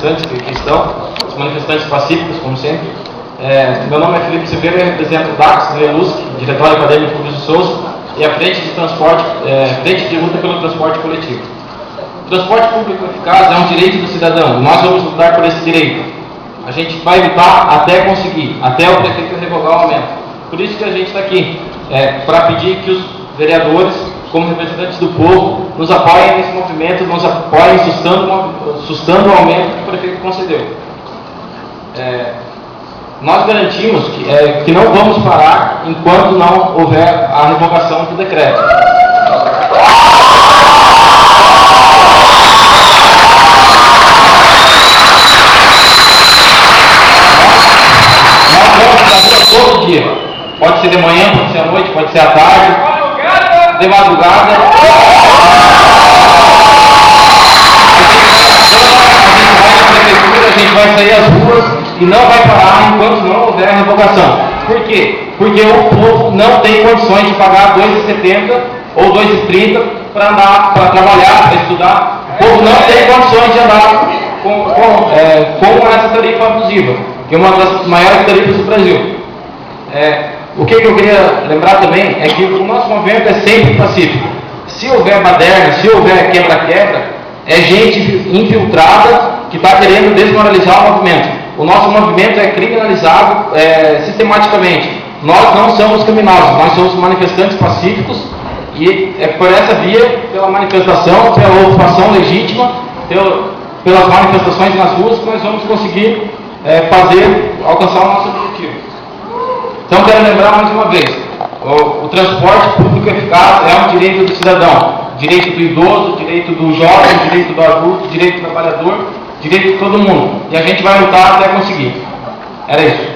manifestantes que estão, os manifestantes pacíficos, como sempre. Meu nome é Felipe Silveira, eu represento o DAX de Lelusc, Diretório Acadêmico Luiz de Souza, e a frente de luta pelo transporte coletivo. O transporte público eficaz é um direito do cidadão, e nós vamos lutar por esse direito. A gente vai lutar até conseguir, até o prefeito revogar o aumento. Por isso que a gente está aqui, para pedir que os vereadores, como representantes do povo, nos apoiem nesse movimento, nos apoiem sustando o aumento que o prefeito concedeu. Nós garantimos que não vamos parar enquanto não houver a revogação do decreto. Nós vamos para a rua todo dia. Pode ser de manhã, pode ser à noite, pode ser à tarde, de madrugada. A gente vai sair às ruas e não vai parar enquanto não houver a revogação. Por quê? Porque o povo não tem condições de pagar R$ 2,70 ou R$ 2,30 para andar, para trabalhar, para estudar. O povo não tem condições de andar com essa tarifa abusiva, que é uma das maiores tarifas do Brasil. O que eu queria lembrar também é que o nosso movimento é sempre pacífico. Se houver baderna, se houver quebra-quebra, é gente infiltrada que está querendo desmoralizar o movimento. O nosso movimento é criminalizado sistematicamente. Nós não somos criminosos, nós somos manifestantes pacíficos e é por essa via, pela manifestação, pela ocupação legítima, pelas manifestações nas ruas, que nós vamos conseguir alcançar o nosso objetivo. Então, quero lembrar mais uma vez, o transporte público eficaz é um direito do cidadão, direito do idoso, direito do jovem, direito do adulto, direito do trabalhador, direito de todo mundo. E a gente vai lutar até conseguir. Era isso.